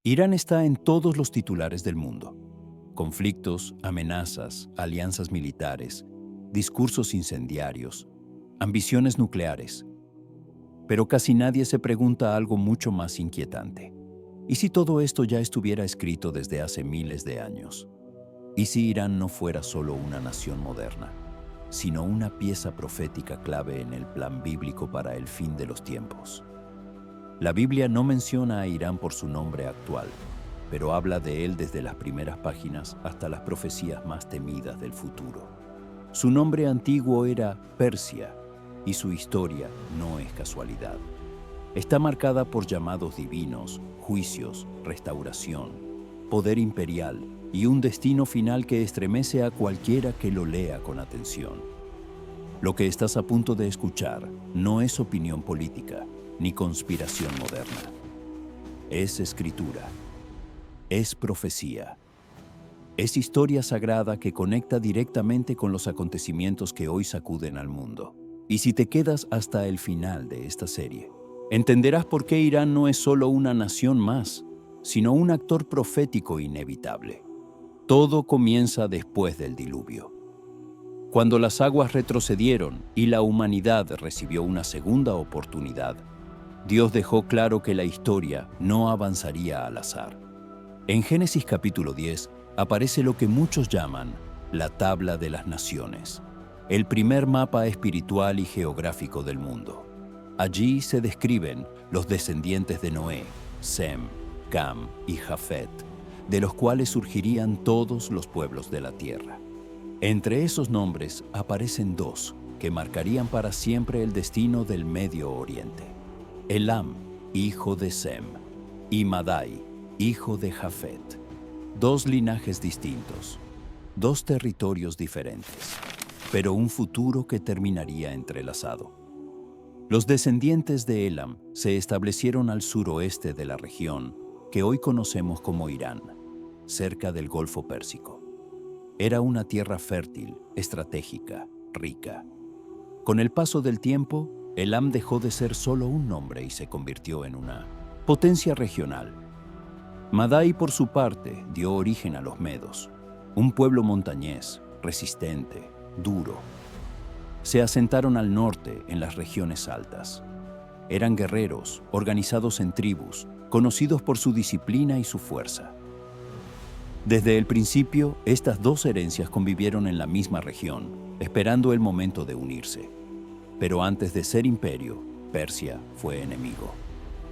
Irán está en todos los titulares del mundo. Conflictos, amenazas, alianzas militares, discursos incendiarios, ambiciones nucleares. Pero casi nadie se pregunta algo mucho más inquietante. ¿Y si todo esto ya estuviera escrito desde hace miles de años? ¿Y si Irán no fuera solo una nación moderna, sino una pieza profética clave en el plan bíblico para el fin de los tiempos? La Biblia no menciona a Irán por su nombre actual, pero habla de él desde las primeras páginas hasta las profecías más temidas del futuro. Su nombre antiguo era Persia, y su historia no es casualidad. Está marcada por llamados divinos, juicios, restauración, poder imperial y un destino final que estremece a cualquiera que lo lea con atención. Lo que estás a punto de escuchar no es opinión política ni conspiración moderna. Es escritura, es profecía, es historia sagrada que conecta directamente con los acontecimientos que hoy sacuden al mundo. Y si te quedas hasta el final de esta serie, entenderás por qué Irán no es solo una nación más, sino un actor profético inevitable. Todo comienza después del diluvio. Cuando las aguas retrocedieron y la humanidad recibió una segunda oportunidad, Dios dejó claro que la historia no avanzaría al azar. En Génesis capítulo 10 aparece lo que muchos llaman la Tabla de las Naciones, el primer mapa espiritual y geográfico del mundo. Allí se describen los descendientes de Noé, Sem, Cam y Jafet, de los cuales surgirían todos los pueblos de la tierra. Entre esos nombres aparecen dos que marcarían para siempre el destino del Medio Oriente: Elam, hijo de Sem, y Madai, hijo de Jafet. Dos linajes distintos, dos territorios diferentes, pero un futuro que terminaría entrelazado. Los descendientes de Elam se establecieron al suroeste de la región que hoy conocemos como Irán, cerca del Golfo Pérsico. Era una tierra fértil, estratégica, rica. Con el paso del tiempo, Elam dejó de ser solo un nombre y se convirtió en una potencia regional. Madai, por su parte, dio origen a los medos, un pueblo montañés, resistente, duro. Se asentaron al norte, en las regiones altas. Eran guerreros, organizados en tribus, conocidos por su disciplina y su fuerza. Desde el principio, estas dos herencias convivieron en la misma región, esperando el momento de unirse. Pero antes de ser imperio, Persia fue enemigo.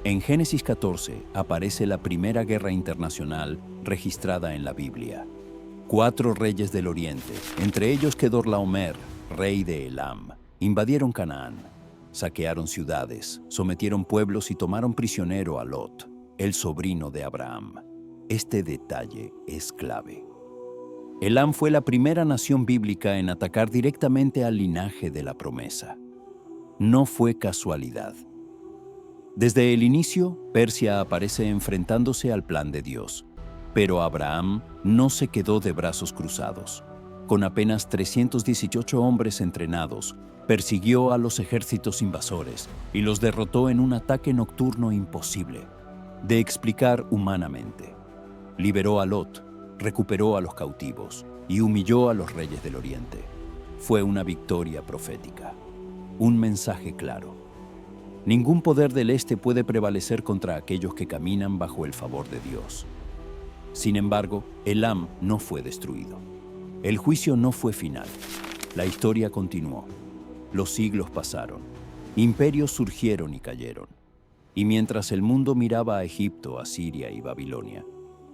En Génesis 14 aparece la primera guerra internacional registrada en la Biblia. 4 reyes del oriente, entre ellos Kedorlaomer, rey de Elam, invadieron Canaán, saquearon ciudades, sometieron pueblos y tomaron prisionero a Lot, el sobrino de Abraham. Este detalle es clave. Elam fue la primera nación bíblica en atacar directamente al linaje de la promesa. No fue casualidad. Desde el inicio, Persia aparece enfrentándose al plan de Dios, pero Abraham no se quedó de brazos cruzados. Con apenas 318 hombres entrenados, persiguió a los ejércitos invasores y los derrotó en un ataque nocturno imposible de explicar humanamente. Liberó a Lot, recuperó a los cautivos y humilló a los reyes del oriente. Fue una victoria profética, un mensaje claro. Ningún poder del este puede prevalecer contra aquellos que caminan bajo el favor de Dios. Sin embargo, Elam no fue destruido. El juicio no fue final. La historia continuó. Los siglos pasaron. Imperios surgieron y cayeron. Y mientras el mundo miraba a Egipto, Asiria y Babilonia,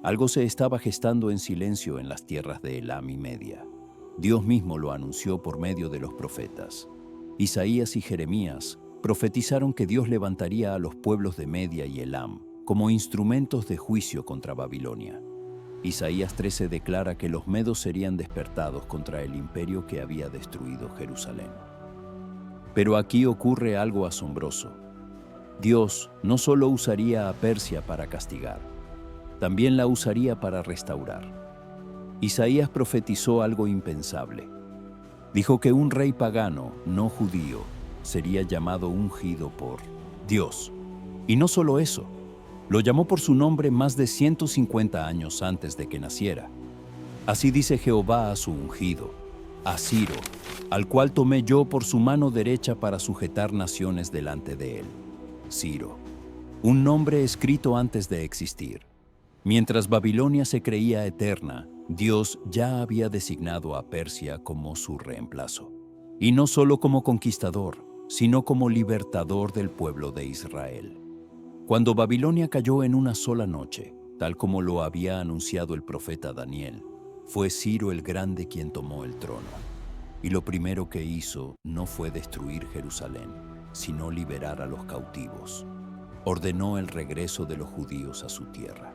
algo se estaba gestando en silencio en las tierras de Elam y Media. Dios mismo lo anunció por medio de los profetas. Isaías y Jeremías profetizaron que Dios levantaría a los pueblos de Media y Elam como instrumentos de juicio contra Babilonia. Isaías 13 declara que los medos serían despertados contra el imperio que había destruido Jerusalén. Pero aquí ocurre algo asombroso. Dios no solo usaría a Persia para castigar, también la usaría para restaurar. Isaías profetizó algo impensable. Dijo que un rey pagano, no judío, sería llamado ungido por Dios. Y no solo eso, Lo llamó por su nombre más de 150 años antes de que naciera. Así dice Jehová a su ungido, a Ciro, al cual tomé yo por su mano derecha para sujetar naciones delante de él. Ciro, un nombre escrito antes de existir. Mientras Babilonia se creía eterna, Dios ya había designado a Persia como su reemplazo. Y no solo como conquistador, sino como libertador del pueblo de Israel. Cuando Babilonia cayó en una sola noche, tal como lo había anunciado el profeta Daniel, fue Ciro el Grande quien tomó el trono. Y lo primero que hizo no fue destruir Jerusalén, sino liberar a los cautivos. Ordenó el regreso de los judíos a su tierra.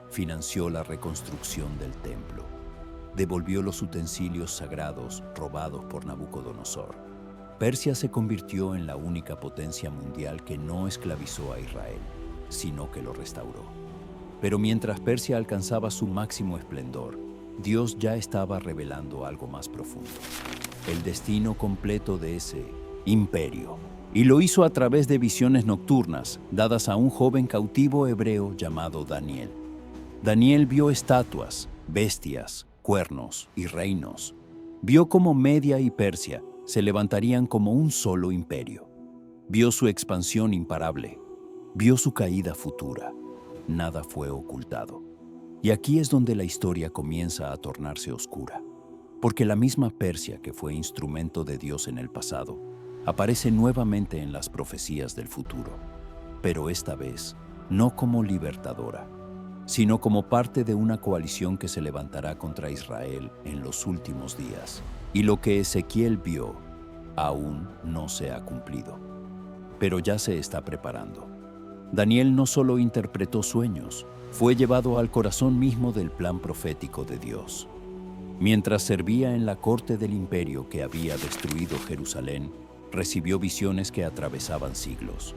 Financió la reconstrucción del templo. Devolvió los utensilios sagrados robados por Nabucodonosor. Persia se convirtió en la única potencia mundial que no esclavizó a Israel, sino que lo restauró. Pero mientras Persia alcanzaba su máximo esplendor, Dios ya estaba revelando algo más profundo: el destino completo de ese imperio. Y lo hizo a través de visiones nocturnas dadas a un joven cautivo hebreo llamado Daniel. Daniel vio estatuas, bestias, cuernos y reinos. Vio cómo Media y Persia se levantarían como un solo imperio. Vio su expansión imparable. Vio su caída futura. Nada fue ocultado. Y aquí es donde la historia comienza a tornarse oscura. Porque la misma Persia que fue instrumento de Dios en el pasado, aparece nuevamente en las profecías del futuro. Pero esta vez, no como libertadora, sino como parte de una coalición que se levantará contra Israel en los últimos días. Y lo que Ezequiel vio aún no se ha cumplido, pero ya se está preparando. Daniel no solo interpretó sueños, fue llevado al corazón mismo del plan profético de Dios. Mientras servía en la corte del imperio que había destruido Jerusalén, recibió visiones que atravesaban siglos.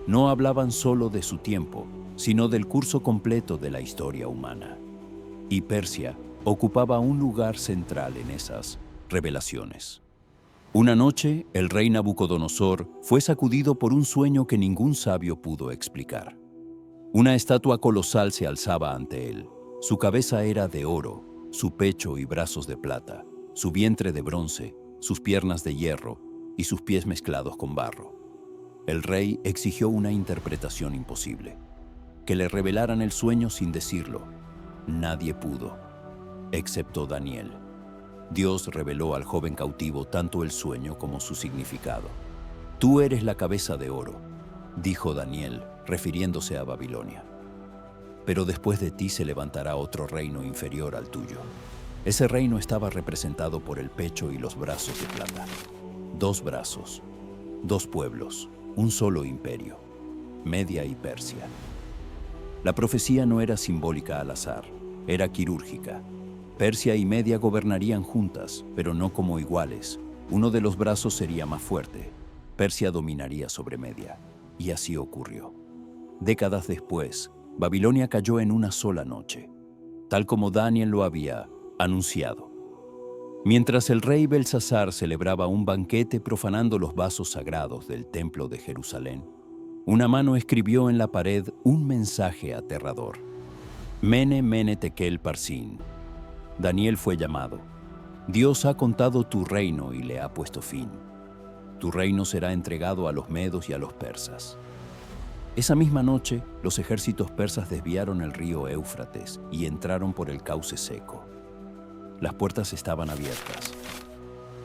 No hablaban solo de su tiempo, sino del curso completo de la historia humana. Y Persia ocupaba un lugar central en esas revelaciones. Una noche, el rey Nabucodonosor fue sacudido por un sueño que ningún sabio pudo explicar. Una estatua colosal se alzaba ante él. Su cabeza era de oro, su pecho y brazos de plata, su vientre de bronce, sus piernas de hierro y sus pies mezclados con barro. El rey exigió una interpretación imposible, que le revelaran el sueño sin decirlo. Nadie pudo, excepto Daniel. Dios reveló al joven cautivo tanto el sueño como su significado. Tú eres la cabeza de oro, dijo Daniel, refiriéndose a Babilonia. Pero después de ti se levantará otro reino inferior al tuyo. Ese reino estaba representado por el pecho y los brazos de plata. 2 brazos, 2 pueblos, un solo imperio, Media y Persia. La profecía no era simbólica al azar, era quirúrgica. Persia y Media gobernarían juntas, pero no como iguales. Uno de los brazos sería más fuerte. Persia dominaría sobre Media. Y así ocurrió. Décadas después, Babilonia cayó en una sola noche, tal como Daniel lo había anunciado. Mientras el rey Belsasar celebraba un banquete profanando los vasos sagrados del templo de Jerusalén, una mano escribió en la pared un mensaje aterrador. Mene, mene, tekel, parsin. Daniel fue llamado. Dios ha contado tu reino y le ha puesto fin. Tu reino será entregado a los medos y a los persas. Esa misma noche, los ejércitos persas desviaron el río Éufrates y entraron por el cauce seco. Las puertas estaban abiertas.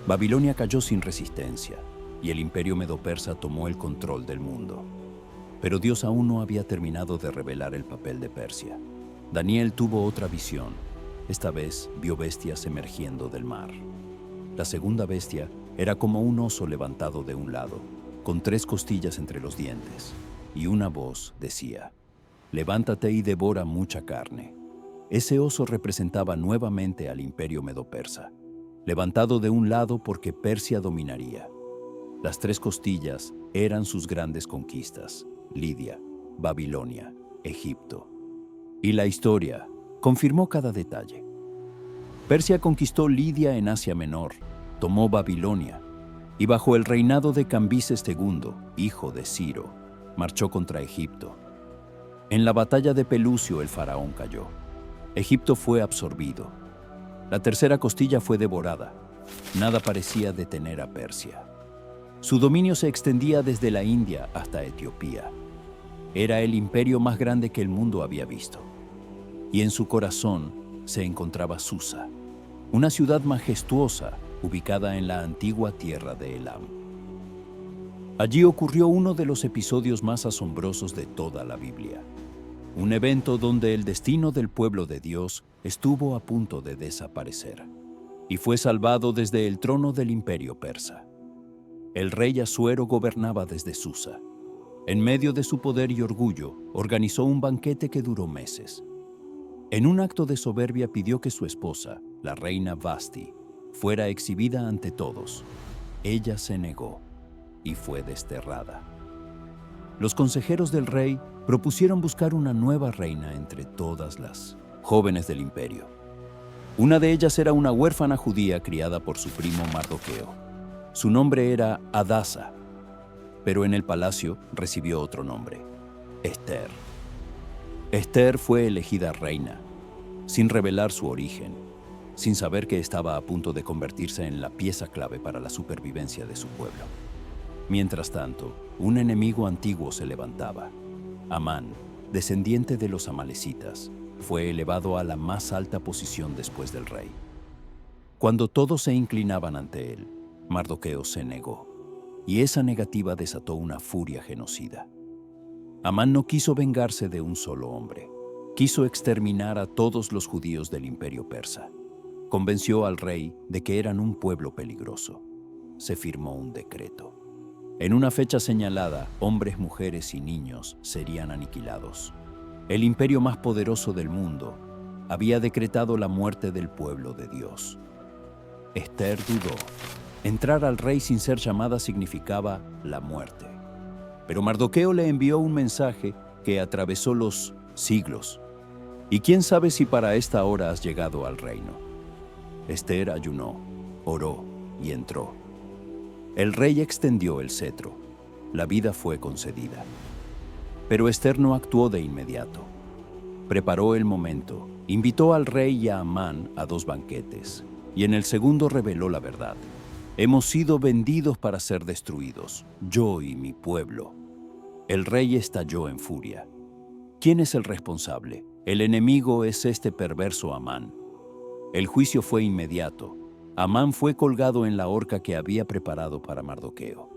Babilonia cayó sin resistencia y el imperio medo-persa tomó el control del mundo. Pero Dios aún no había terminado de revelar el papel de Persia. Daniel tuvo otra visión. Esta vez vio bestias emergiendo del mar. La segunda bestia era como un oso levantado de un lado, con 3 costillas entre los dientes, y una voz decía: «Levántate y devora mucha carne». Ese oso representaba nuevamente al imperio medo-persa, levantado de un lado porque Persia dominaría. Las 3 costillas eran sus grandes conquistas: Lidia, Babilonia, Egipto. Y la historia confirmó cada detalle. Persia conquistó Lidia en Asia Menor, tomó Babilonia, y bajo el reinado de Cambises II, hijo de Ciro, marchó contra Egipto. En la batalla de Pelucio el faraón cayó. Egipto fue absorbido. La tercera costilla fue devorada. Nada parecía detener a Persia. Su dominio se extendía desde la India hasta Etiopía. Era el imperio más grande que el mundo había visto. Y en su corazón se encontraba Susa, una ciudad majestuosa ubicada en la antigua tierra de Elam. Allí ocurrió uno de los episodios más asombrosos de toda la Biblia. Un evento donde el destino del pueblo de Dios estuvo a punto de desaparecer y fue salvado desde el trono del imperio persa. El rey Asuero gobernaba desde Susa. En medio de su poder y orgullo, organizó un banquete que duró meses. En un acto de soberbia pidió que su esposa, la reina Vasti, fuera exhibida ante todos. Ella se negó y fue desterrada. Los consejeros del rey propusieron buscar una nueva reina entre todas las jóvenes del imperio. Una de ellas era una huérfana judía criada por su primo Mardoqueo. Su nombre era Hadasa, pero en el palacio recibió otro nombre, Ester. Ester fue elegida reina, sin revelar su origen, sin saber que estaba a punto de convertirse en la pieza clave para la supervivencia de su pueblo. Mientras tanto, un enemigo antiguo se levantaba. Amán, descendiente de los amalecitas, fue elevado a la más alta posición después del rey. Cuando todos se inclinaban ante él, Mardoqueo se negó, y esa negativa desató una furia genocida. Amán no quiso vengarse de un solo hombre. Quiso exterminar a todos los judíos del imperio persa. Convenció al rey de que eran un pueblo peligroso. Se firmó un decreto. En una fecha señalada, hombres, mujeres y niños serían aniquilados. El imperio más poderoso del mundo había decretado la muerte del pueblo de Dios. Ester dudó. Entrar al rey sin ser llamada significaba la muerte. Pero Mardoqueo le envió un mensaje que atravesó los siglos. Y quién sabe si para esta hora has llegado al reino. Ester ayunó, oró y entró. El rey extendió el cetro. La vida fue concedida. Pero Ester no actuó de inmediato. Preparó el momento, invitó al rey y a Amán a 2 banquetes, y en el segundo reveló la verdad. Hemos sido vendidos para ser destruidos, yo y mi pueblo. El rey estalló en furia. ¿Quién es el responsable? El enemigo es este perverso Amán. El juicio fue inmediato. Amán fue colgado en la horca que había preparado para Mardoqueo.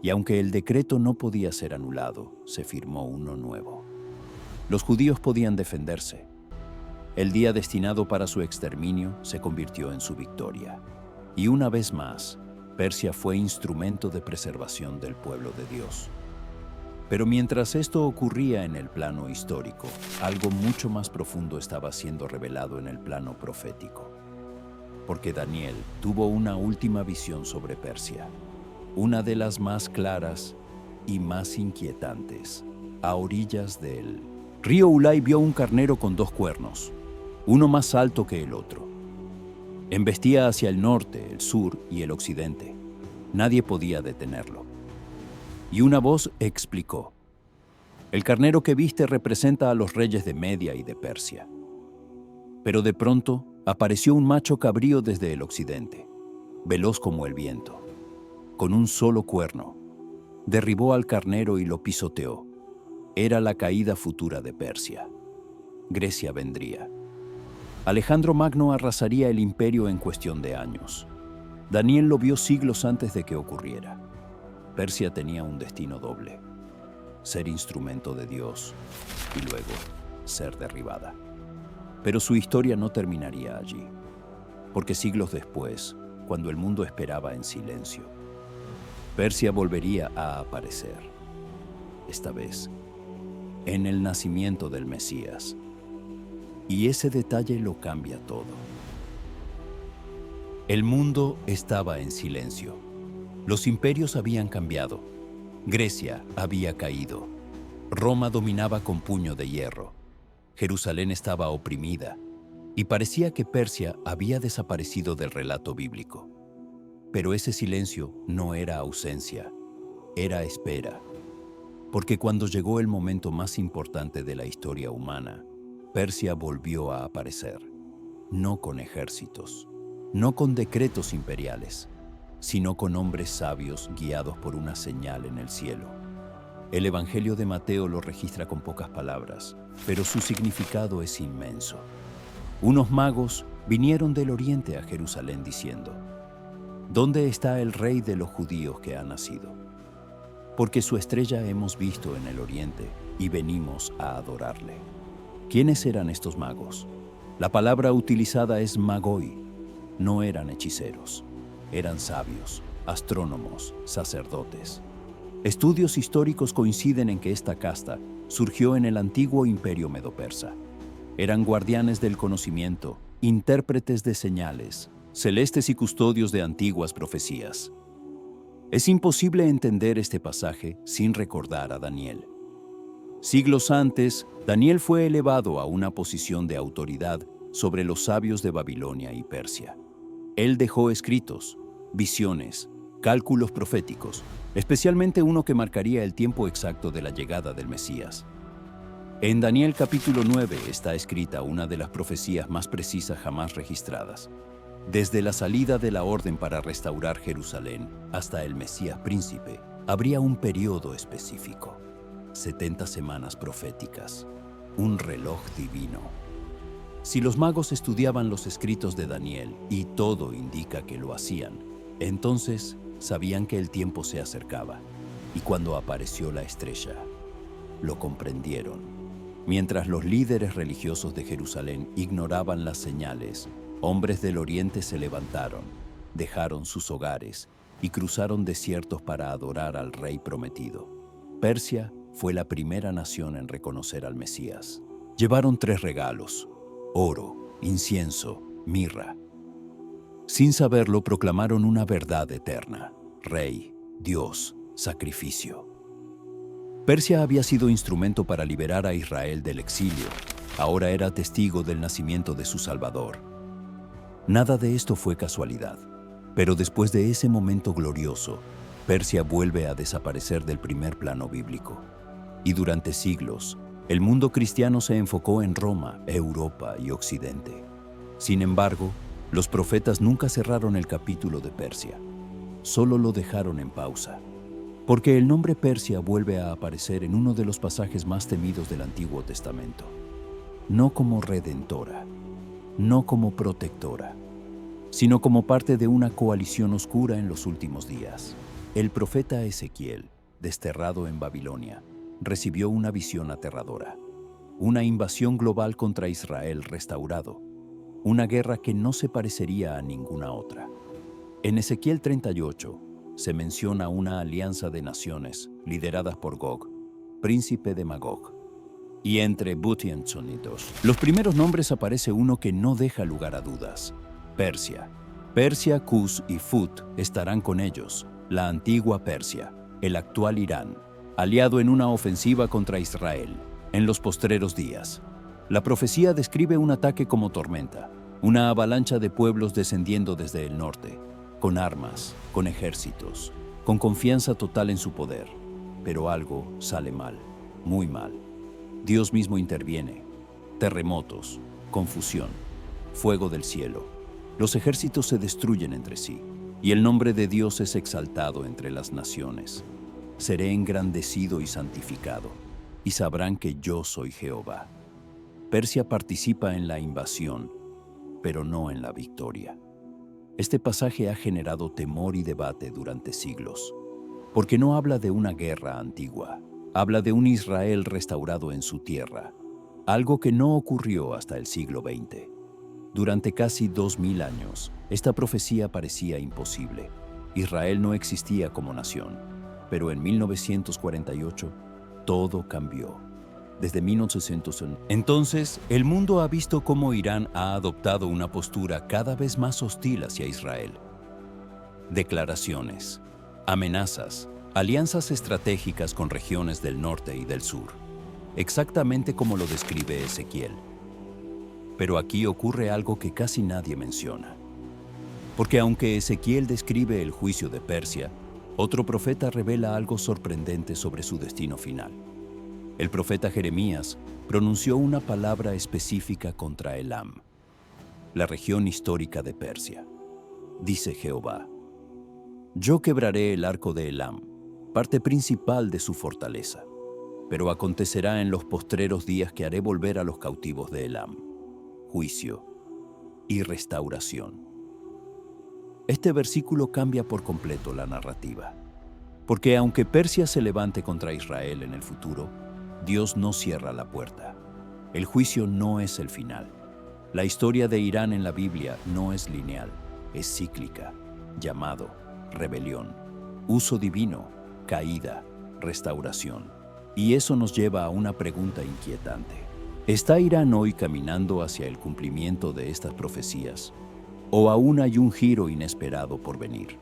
Y aunque el decreto no podía ser anulado, se firmó uno nuevo. Los judíos podían defenderse. El día destinado para su exterminio se convirtió en su victoria. Y una vez más, Persia fue instrumento de preservación del pueblo de Dios. Pero mientras esto ocurría en el plano histórico, algo mucho más profundo estaba siendo revelado en el plano profético. Porque Daniel tuvo una última visión sobre Persia, una de las más claras y más inquietantes. A orillas del río Ulai vio un carnero con 2 cuernos, uno más alto que el otro. Embestía hacia el norte, el sur y el occidente. Nadie podía detenerlo. Y una voz explicó: el carnero que viste representa a los reyes de Media y de Persia. Pero de pronto apareció un macho cabrío desde el occidente, veloz como el viento, con un solo cuerno. Derribó al carnero y lo pisoteó. Era la caída futura de Persia. Grecia vendría. Alejandro Magno arrasaría el imperio en cuestión de años. Daniel lo vio siglos antes de que ocurriera. Persia tenía un destino doble: ser instrumento de Dios y luego ser derribada. Pero su historia no terminaría allí, porque siglos después, cuando el mundo esperaba en silencio, Persia volvería a aparecer, esta vez en el nacimiento del Mesías. Y ese detalle lo cambia todo. El mundo estaba en silencio. Los imperios habían cambiado. Grecia había caído. Roma dominaba con puño de hierro. Jerusalén estaba oprimida. Y parecía que Persia había desaparecido del relato bíblico. Pero ese silencio no era ausencia, era espera. Porque cuando llegó el momento más importante de la historia humana, Persia volvió a aparecer, no con ejércitos, no con decretos imperiales, sino con hombres sabios guiados por una señal en el cielo. El Evangelio de Mateo lo registra con pocas palabras, pero su significado es inmenso. Unos magos vinieron del oriente a Jerusalén diciendo: ¿Dónde está el rey de los judíos que ha nacido? Porque su estrella hemos visto en el oriente y venimos a adorarle. ¿Quiénes eran estos magos? La palabra utilizada es magoi. No eran hechiceros, eran sabios, astrónomos, sacerdotes. Estudios históricos coinciden en que esta casta surgió en el antiguo imperio medo-persa. Eran guardianes del conocimiento, intérpretes de señales, celestes y custodios de antiguas profecías. Es imposible entender este pasaje sin recordar a Daniel. Siglos antes, Daniel fue elevado a una posición de autoridad sobre los sabios de Babilonia y Persia. Él dejó escritos, visiones, cálculos proféticos, especialmente uno que marcaría el tiempo exacto de la llegada del Mesías. En Daniel capítulo 9 está escrita una de las profecías más precisas jamás registradas. Desde la salida de la orden para restaurar Jerusalén hasta el Mesías príncipe, habría un periodo específico. 70 semanas proféticas, un reloj divino. Si los magos estudiaban los escritos de Daniel, y todo indica que lo hacían, entonces sabían que el tiempo se acercaba, y cuando apareció la estrella, lo comprendieron. Mientras los líderes religiosos de Jerusalén ignoraban las señales, hombres del oriente se levantaron, dejaron sus hogares y cruzaron desiertos para adorar al rey prometido. Persia fue la primera nación en reconocer al Mesías. Llevaron 3 regalos: oro, incienso, mirra. Sin saberlo, proclamaron una verdad eterna: Rey, Dios, sacrificio. Persia había sido instrumento para liberar a Israel del exilio. Ahora era testigo del nacimiento de su Salvador. Nada de esto fue casualidad, pero después de ese momento glorioso, Persia vuelve a desaparecer del primer plano bíblico. Y durante siglos, el mundo cristiano se enfocó en Roma, Europa y Occidente. Sin embargo, los profetas nunca cerraron el capítulo de Persia, solo lo dejaron en pausa, porque el nombre Persia vuelve a aparecer en uno de los pasajes más temidos del Antiguo Testamento. No como redentora, no como protectora, sino como parte de una coalición oscura en los últimos días. El profeta Ezequiel, desterrado en Babilonia, recibió una visión aterradora: una invasión global contra Israel restaurado, una guerra que no se parecería a ninguna otra. En Ezequiel 38 se menciona una alianza de naciones lideradas por Gog, príncipe de Magog. Y entre But y Entzonidos, los primeros nombres aparece uno que no deja lugar a dudas: Persia. Persia, Cus y Fut estarán con ellos, la antigua Persia, el actual Irán, aliado en una ofensiva contra Israel, en los postreros días. La profecía describe un ataque como tormenta, una avalancha de pueblos descendiendo desde el norte, con armas, con ejércitos, con confianza total en su poder. Pero algo sale mal, muy mal. Dios mismo interviene. Terremotos, confusión, fuego del cielo. Los ejércitos se destruyen entre sí, y el nombre de Dios es exaltado entre las naciones. Seré engrandecido y santificado, y sabrán que yo soy Jehová. Persia participa en la invasión, pero no en la victoria. Este pasaje ha generado temor y debate durante siglos, porque no habla de una guerra antigua, habla de un Israel restaurado en su tierra, algo que no ocurrió hasta el siglo XX. Durante casi 2000 años, esta profecía parecía imposible. Israel no existía como nación, pero en 1948 todo cambió. Desde 1901. Entonces, el mundo ha visto cómo Irán ha adoptado una postura cada vez más hostil hacia Israel. Declaraciones, amenazas, alianzas estratégicas con regiones del norte y del sur, exactamente como lo describe Ezequiel. Pero aquí ocurre algo que casi nadie menciona. Porque aunque Ezequiel describe el juicio de Persia, Otro profeta revela algo sorprendente sobre su destino final. El profeta Jeremías pronunció una palabra específica contra Elam, la región histórica de Persia. Dice Jehová: yo quebraré el arco de Elam, parte principal de su fortaleza. Pero acontecerá en los postreros días que haré volver a los cautivos de Elam, juicio y restauración. Este versículo cambia por completo la narrativa, porque aunque Persia se levante contra Israel en el futuro, Dios no cierra la puerta. El juicio no es el final. La historia de Irán en la Biblia no es lineal, es cíclica: llamado, rebelión, uso divino, caída, restauración. Y eso nos lleva a una pregunta inquietante. ¿Está Irán hoy caminando hacia el cumplimiento de estas profecías? ¿O aún hay un giro inesperado por venir?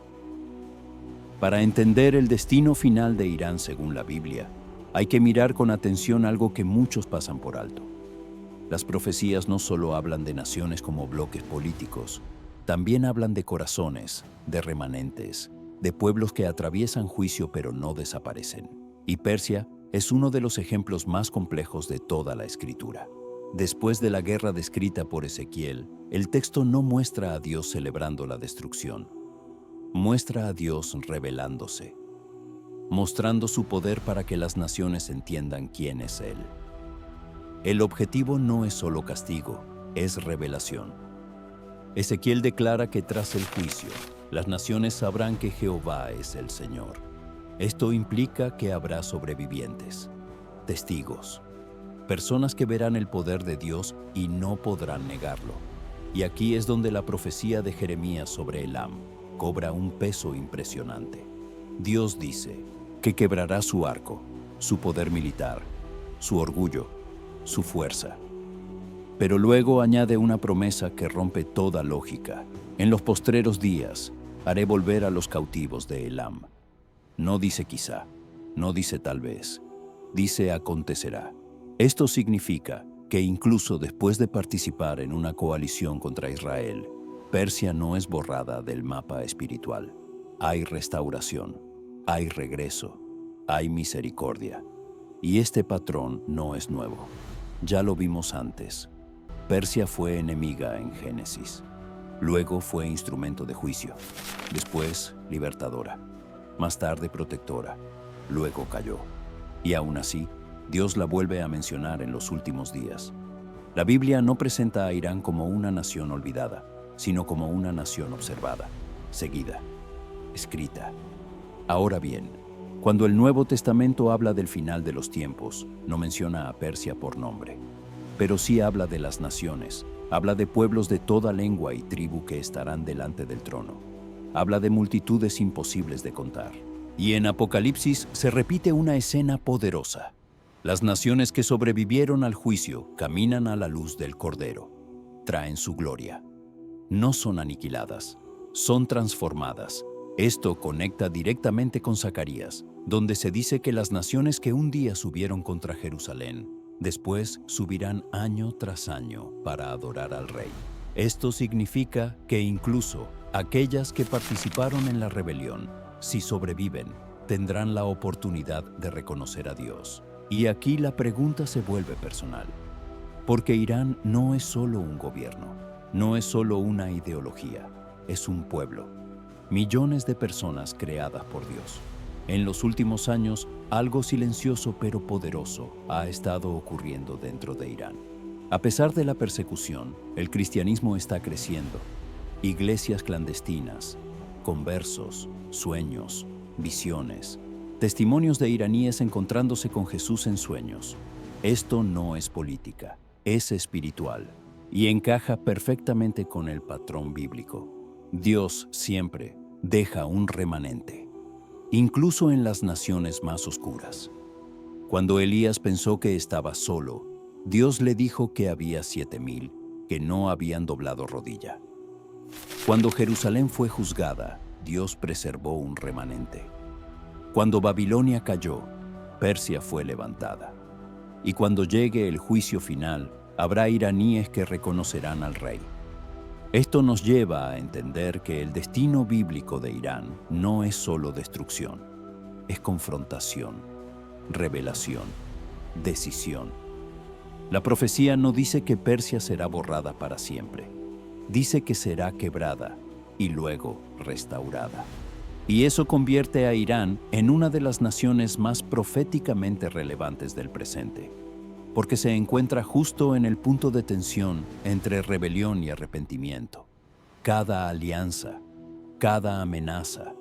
Para entender el destino final de Irán según la Biblia, hay que mirar con atención algo que muchos pasan por alto. Las profecías no solo hablan de naciones como bloques políticos, también hablan de corazones, de remanentes, de pueblos que atraviesan juicio pero no desaparecen. Y Persia es uno de los ejemplos más complejos de toda la Escritura. Después de la guerra descrita por Ezequiel, el texto no muestra a Dios celebrando la destrucción. Muestra a Dios revelándose, mostrando su poder para que las naciones entiendan quién es Él. El objetivo no es solo castigo, es revelación. Ezequiel declara que tras el juicio, las naciones sabrán que Jehová es el Señor. Esto implica que habrá sobrevivientes, testigos, personas que verán el poder de Dios y no podrán negarlo. Y aquí es donde la profecía de Jeremías sobre Elam cobra un peso impresionante. Dios dice que quebrará su arco, su poder militar, su orgullo, su fuerza. Pero luego añade una promesa que rompe toda lógica. En los postreros días haré volver a los cautivos de Elam. No dice quizá, no dice tal vez, dice acontecerá. Esto significa que incluso después de participar en una coalición contra Israel, Persia no es borrada del mapa espiritual. Hay restauración, hay regreso, hay misericordia. Y este patrón no es nuevo. Ya lo vimos antes. Persia fue enemiga en Génesis. Luego fue instrumento de juicio. Después, libertadora. Más tarde, protectora. Luego cayó. Y aún así, Dios la vuelve a mencionar en los últimos días. La Biblia no presenta a Irán como una nación olvidada, sino como una nación observada, seguida, escrita. Ahora bien, cuando el Nuevo Testamento habla del final de los tiempos, no menciona a Persia por nombre, pero sí habla de las naciones, habla de pueblos de toda lengua y tribu que estarán delante del trono. Habla de multitudes imposibles de contar. Y en Apocalipsis se repite una escena poderosa. Las naciones que sobrevivieron al juicio caminan a la luz del Cordero. Traen su gloria. No son aniquiladas, son transformadas. Esto conecta directamente con Zacarías, donde se dice que las naciones que un día subieron contra Jerusalén, después subirán año tras año para adorar al Rey. Esto significa que incluso aquellas que participaron en la rebelión, si sobreviven, tendrán la oportunidad de reconocer a Dios. Y aquí la pregunta se vuelve personal, porque Irán no es solo un gobierno, no es solo una ideología, es un pueblo. Millones de personas creadas por Dios. En los últimos años, algo silencioso pero poderoso ha estado ocurriendo dentro de Irán. A pesar de la persecución, el cristianismo está creciendo. Iglesias clandestinas, conversos, sueños, visiones, testimonios de iraníes encontrándose con Jesús en sueños. Esto no es política, es espiritual y encaja perfectamente con el patrón bíblico. Dios siempre deja un remanente, incluso en las naciones más oscuras. Cuando Elías pensó que estaba solo, Dios le dijo que había 7,000 que no habían doblado rodilla. Cuando Jerusalén fue juzgada, Dios preservó un remanente. Cuando Babilonia cayó, Persia fue levantada. Y cuando llegue el juicio final, habrá iraníes que reconocerán al Rey. Esto nos lleva a entender que el destino bíblico de Irán no es solo destrucción, es confrontación, revelación, decisión. La profecía no dice que Persia será borrada para siempre, dice que será quebrada y luego restaurada. Y eso convierte a Irán en una de las naciones más proféticamente relevantes del presente, porque se encuentra justo en el punto de tensión entre rebelión y arrepentimiento. Cada alianza, cada amenaza,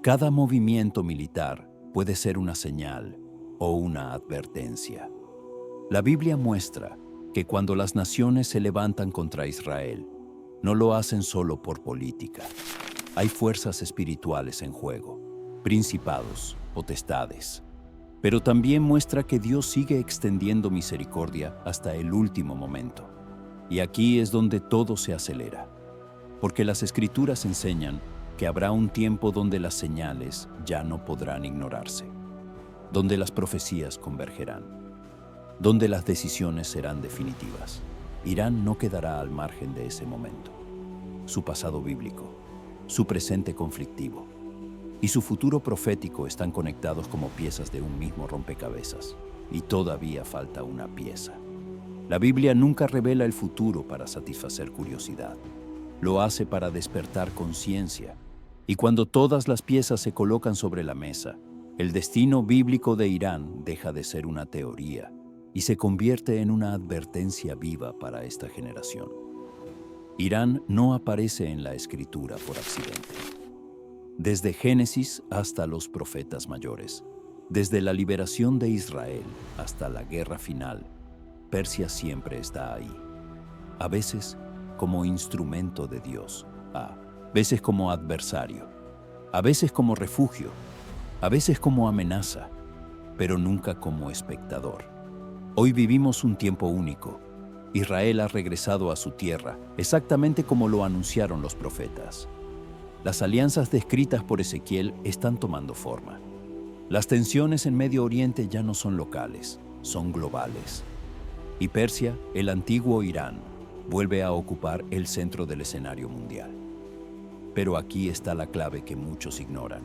cada movimiento militar puede ser una señal o una advertencia. La Biblia muestra que cuando las naciones se levantan contra Israel, no lo hacen solo por política. Hay fuerzas espirituales en juego, principados, potestades. Pero también muestra que Dios sigue extendiendo misericordia hasta el último momento. Y aquí es donde todo se acelera, porque las Escrituras enseñan que habrá un tiempo donde las señales ya no podrán ignorarse, donde las profecías convergerán, donde las decisiones serán definitivas. Irán no quedará al margen de ese momento. Su pasado bíblico, su presente conflictivo y su futuro profético están conectados como piezas de un mismo rompecabezas, y todavía falta una pieza. La Biblia nunca revela el futuro para satisfacer curiosidad. Lo hace para despertar conciencia, y cuando todas las piezas se colocan sobre la mesa, el destino bíblico de Irán deja de ser una teoría y se convierte en una advertencia viva para esta generación. Irán no aparece en la Escritura por accidente. Desde Génesis hasta los profetas mayores, desde la liberación de Israel hasta la guerra final, Persia siempre está ahí. A veces como instrumento de Dios, a veces como adversario, a veces como refugio, a veces como amenaza, pero nunca como espectador. Hoy vivimos un tiempo único. Israel ha regresado a su tierra, exactamente como lo anunciaron los profetas. Las alianzas descritas por Ezequiel están tomando forma. Las tensiones en Medio Oriente ya no son locales, son globales. Y Persia, el antiguo Irán, vuelve a ocupar el centro del escenario mundial. Pero aquí está la clave que muchos ignoran.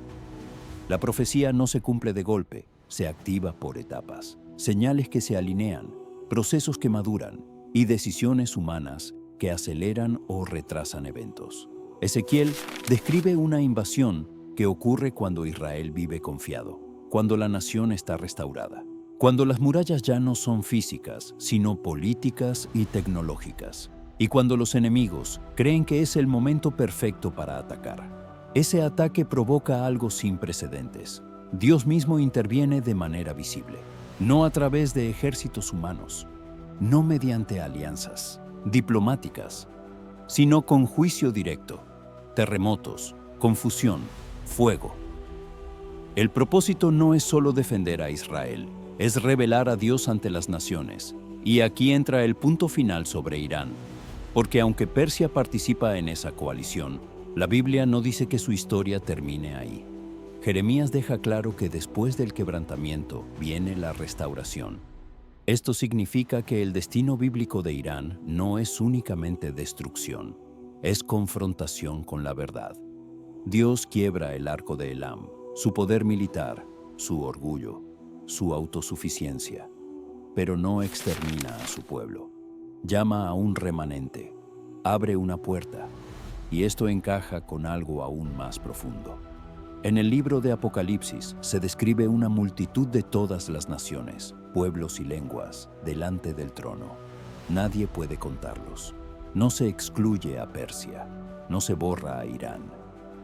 La profecía no se cumple de golpe, se activa por etapas. Señales que se alinean, procesos que maduran y decisiones humanas que aceleran o retrasan eventos. Ezequiel describe una invasión que ocurre cuando Israel vive confiado, cuando la nación está restaurada, cuando las murallas ya no son físicas, sino políticas y tecnológicas, y cuando los enemigos creen que es el momento perfecto para atacar. Ese ataque provoca algo sin precedentes. Dios mismo interviene de manera visible, no a través de ejércitos humanos, no mediante alianzas diplomáticas, sino con juicio directo, terremotos, confusión, fuego. El propósito no es solo defender a Israel, es revelar a Dios ante las naciones. Y aquí entra el punto final sobre Irán, porque aunque Persia participa en esa coalición, la Biblia no dice que su historia termine ahí. Jeremías deja claro que después del quebrantamiento viene la restauración. Esto significa que el destino bíblico de Irán no es únicamente destrucción, es confrontación con la verdad. Dios quiebra el arco de Elam, su poder militar, su orgullo, su autosuficiencia, pero no extermina a su pueblo. Llama a un remanente, abre una puerta, y esto encaja con algo aún más profundo. En el libro de Apocalipsis se describe una multitud de todas las naciones, pueblos y lenguas, delante del trono. Nadie puede contarlos. No se excluye a Persia, no se borra a Irán.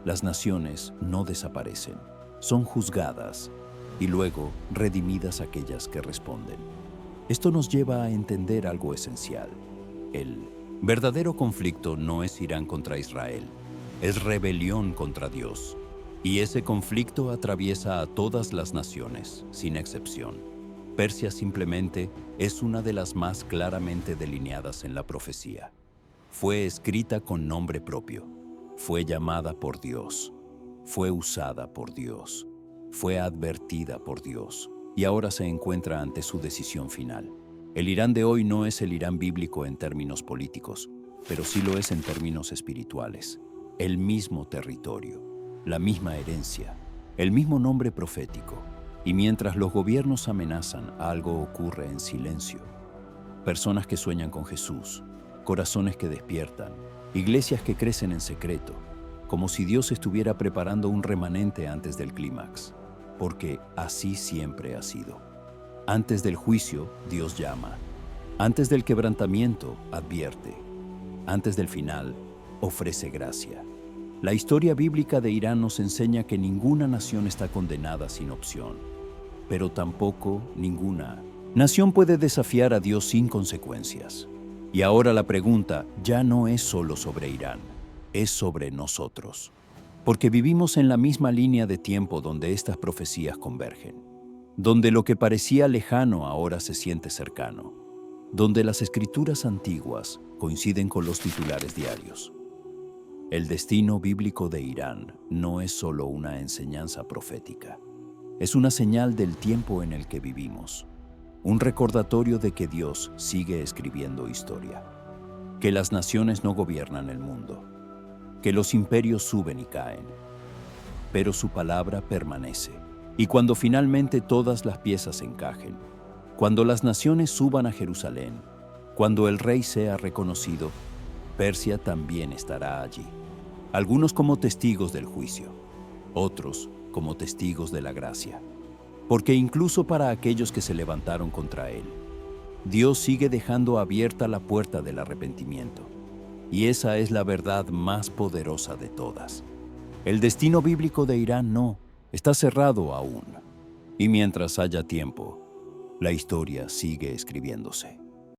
Las naciones no desaparecen, son juzgadas y luego redimidas aquellas que responden. Esto nos lleva a entender algo esencial. El verdadero conflicto no es Irán contra Israel, es rebelión contra Dios. Y ese conflicto atraviesa a todas las naciones, sin excepción. Persia simplemente es una de las más claramente delineadas en la profecía. Fue escrita con nombre propio, fue llamada por Dios, fue usada por Dios, fue advertida por Dios, y ahora se encuentra ante su decisión final. El Irán de hoy no es el Irán bíblico en términos políticos, pero sí lo es en términos espirituales. El mismo territorio, la misma herencia, el mismo nombre profético. Y mientras los gobiernos amenazan, algo ocurre en silencio. Personas que sueñan con Jesús, corazones que despiertan, iglesias que crecen en secreto, como si Dios estuviera preparando un remanente antes del clímax, porque así siempre ha sido. Antes del juicio, Dios llama. Antes del quebrantamiento, advierte. Antes del final, ofrece gracia. La historia bíblica de Irán nos enseña que ninguna nación está condenada sin opción, pero tampoco ninguna nación puede desafiar a Dios sin consecuencias. Y ahora la pregunta ya no es solo sobre Irán, es sobre nosotros, porque vivimos en la misma línea de tiempo donde estas profecías convergen, donde lo que parecía lejano ahora se siente cercano, donde las escrituras antiguas coinciden con los titulares diarios. El destino bíblico de Irán no es solo una enseñanza profética, es una señal del tiempo en el que vivimos, un recordatorio de que Dios sigue escribiendo historia, que las naciones no gobiernan el mundo, que los imperios suben y caen, pero su palabra permanece. Y cuando finalmente todas las piezas encajen, cuando las naciones suban a Jerusalén, cuando el rey sea reconocido, Persia también estará allí. Algunos como testigos del juicio, otros como testigos de la gracia. Porque incluso para aquellos que se levantaron contra él, Dios sigue dejando abierta la puerta del arrepentimiento. Y esa es la verdad más poderosa de todas. El destino bíblico de Irán no está cerrado aún. Y mientras haya tiempo, la historia sigue escribiéndose.